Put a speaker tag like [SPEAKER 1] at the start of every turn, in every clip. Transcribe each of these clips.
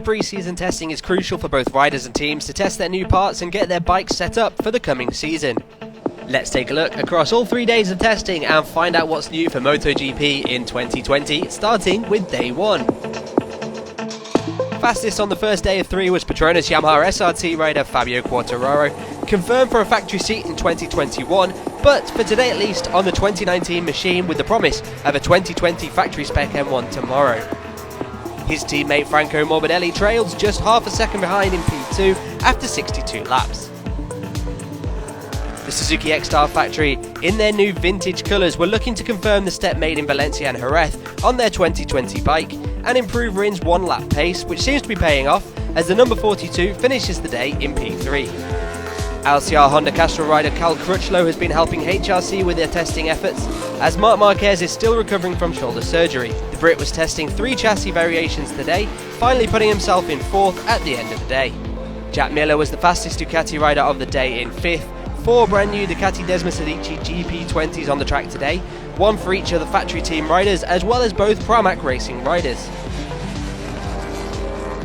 [SPEAKER 1] pre-season testing is crucial for both riders and teams to test their new parts and get their bikes set up for the coming season. Let's take a look across all 3 days of testing and find out what's new for MotoGP in 2020, starting with day 1. Fastest on the first day of 3 was Petronas Yamaha SRT rider Fabio Quartararo, confirmed for a factory seat in 2021, but for today at least on the 2019 machine with the promise of a 2020 factory spec M1 tomorrow. His teammate Franco Morbidelli trails just half a second behind in P2 after 62 laps. The Suzuki X-Star factory, in their new vintage colours, were looking to confirm the step made in Valencia and Jerez on their 2020 bike and improve Rin's one-lap pace, which seems to be paying off as the number 42 finishes the day in P3. LCR Honda Castrol rider Cal Crutchlow has been helping HRC with their testing efforts, as Marc Marquez is still recovering from shoulder surgery. The Brit was testing 3 chassis variations today, finally putting himself in 4th at the end of the day. Jack Miller was the fastest Ducati rider of the day in 5th, 4 brand new Ducati Desmosedici GP20s on the track today, 1 for each of the factory team riders as well as both Pramac racing riders.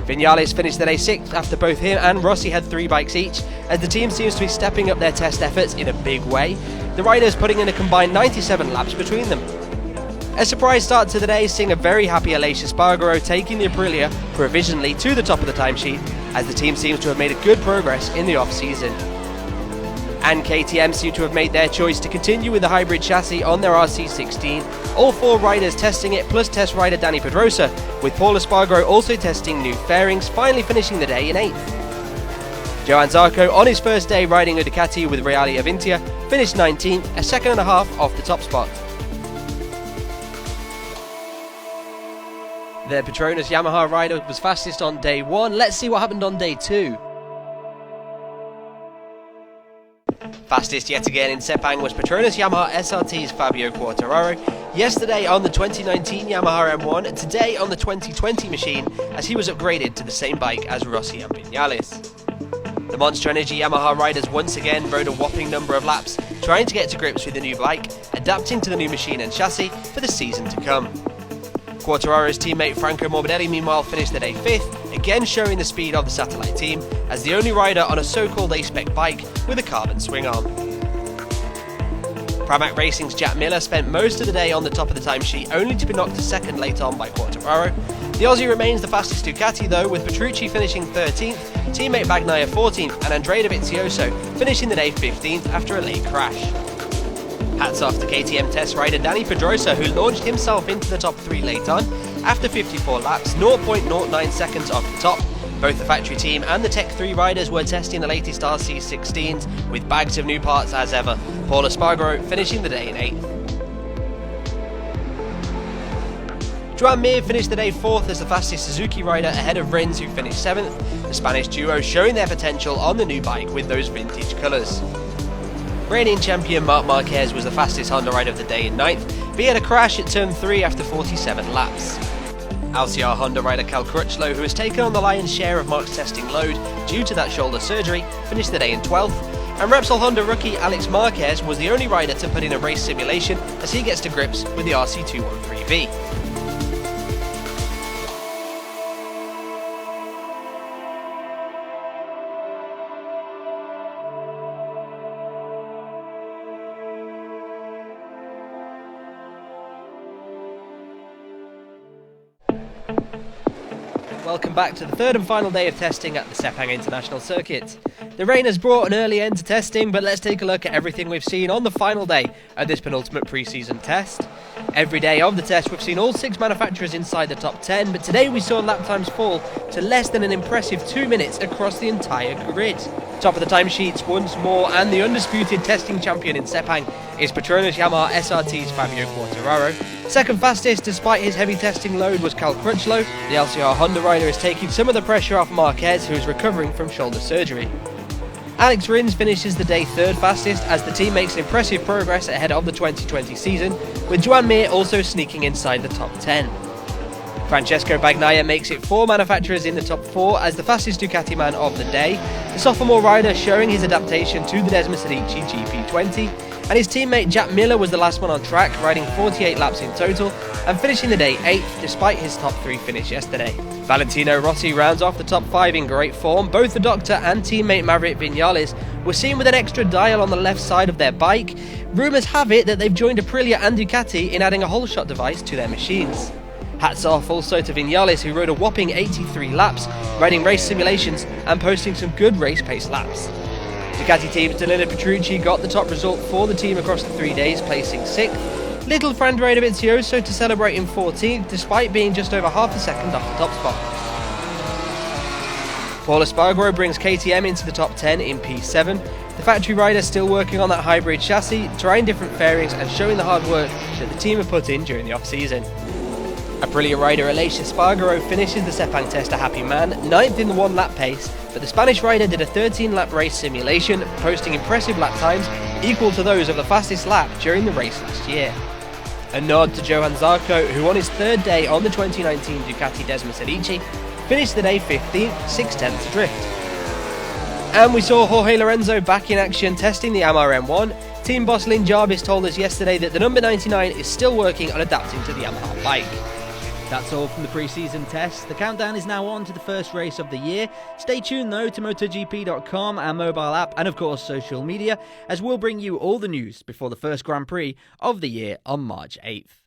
[SPEAKER 1] Vinales finished the day 6th after both him and Rossi had 3 bikes each, as the team seems to be stepping up their test efforts in a big way, the riders putting in a combined 97 laps between them. A surprise start to the day, seeing a very happy Aleix Espargaro taking the Aprilia provisionally to the top of the timesheet, as the team seems to have made a good progress in the off-season. And KTM seem to have made their choice to continue with the hybrid chassis on their RC16, all 4 riders testing it plus test rider Dani Pedrosa, with Paul Espargaro also testing new fairings, finally finishing the day in 8th. Johan Zarco, on his first day riding a Ducati with Reali Avintia, finished 19th, a second and a half off the top spot. The Petronas Yamaha rider was fastest on day 1, let's see what happened on day 2. Fastest yet again in Sepang was Petronas Yamaha SRT's Fabio Quartararo, yesterday on the 2019 Yamaha M1, today on the 2020 machine, as he was upgraded to the same bike as Rossi and Vinales. The Monster Energy Yamaha riders once again rode a whopping number of laps, trying to get to grips with the new bike, adapting to the new machine and chassis for the season to come. Quartararo's teammate Franco Morbidelli meanwhile finished the day 5th, again showing the speed of the satellite team, as the only rider on a so-called A-spec bike with a carbon swing arm. Pramac Racing's Jack Miller spent most of the day on the top of the timesheet, only to be knocked to second late on by Quartararo. The Aussie remains the fastest Ducati though, with Petrucci finishing 13th, teammate Bagnaia 14th and Andrea Dovizioso finishing the day 15th after a late crash. Hats off to KTM test rider Dani Pedrosa, who launched himself into the top 3 late on after 54 laps, 0.09 seconds off the top. Both the factory team and the Tech 3 riders were testing the latest RC16s with bags of new parts as ever, Paul Espargaro finishing the day in 8th. Joan Mir finished the day 4th as the fastest Suzuki rider ahead of Rins, who finished 7th, the Spanish duo showing their potential on the new bike with those vintage colours. Reigning champion Marc Marquez was the fastest Honda rider of the day in 9th, but he had a crash at turn 3 after 47 laps. LCR Honda rider Cal Crutchlow, who has taken on the lion's share of Marc's testing load due to that shoulder surgery, finished the day in 12th, and Repsol Honda rookie Alex Marquez was the only rider to put in a race simulation as he gets to grips with the RC213V. Welcome back to the 3rd and final day of testing at the Sepang International Circuit. The rain has brought an early end to testing, but let's take a look at everything we've seen on the final day of this penultimate pre-season test. Every day of the test we've seen all 6 manufacturers inside the top 10, but today we saw lap times fall to less than an impressive 2 minutes across the entire grid. Top of the timesheets once more, and the undisputed testing champion in Sepang is Petronas Yamaha SRT's Fabio Quartararo. Second fastest despite his heavy testing load was Cal Crutchlow. The LCR Honda rider is taking some of the pressure off Marquez, who is recovering from shoulder surgery. Alex Rins finishes the day 3rd fastest as the team makes impressive progress ahead of the 2020 season, with Joan Mir also sneaking inside the top 10. Francesco Bagnaia makes it 4 manufacturers in the top 4 as the fastest Ducati man of the day, the sophomore rider showing his adaptation to the Desmosedici GP20, and his teammate Jack Miller was the last one on track, riding 48 laps in total and finishing the day 8th despite his top 3 finish yesterday. Valentino Rossi rounds off the top 5 in great form. Both the doctor and teammate Maverick Vinales were seen with an extra dial on the left side of their bike. Rumours have it that they've joined Aprilia and Ducati in adding a whole shot device to their machines. Hats off also to Vinales, who rode a whopping 83 laps, riding race simulations and posting some good race pace laps. Ducati team's Danilo Petrucci got the top result for the team across the 3 days, placing 6th. Little Andrea Dovizioso to celebrate in 14th, despite being just over half a second off the top spot. Paul Espargaro brings KTM into the top 10 in P7. The factory rider still working on that hybrid chassis, trying different fairings and showing the hard work that the team have put in during the off-season. Aprilia rider Aleix Espargaro finishes the Sepang Test a happy man, 9th in the 1-lap pace, but the Spanish rider did a 13-lap race simulation, posting impressive lap times equal to those of the fastest lap during the race last year. A nod to Johann Zarco, who on his 3rd day on the 2019 Ducati Desmo Sedici, finished the day 15th, 6/10 adrift. And we saw Jorge Lorenzo back in action testing the Yamaha M1. Team boss Lynn Jarvis told us yesterday that the number 99 is still working on adapting to the Yamaha bike.
[SPEAKER 2] That's all from the pre-season test. The countdown is now on to the first race of the year. Stay tuned though to MotoGP.com, our mobile app, and of course social media, as we'll bring you all the news before the first Grand Prix of the year on March 8th.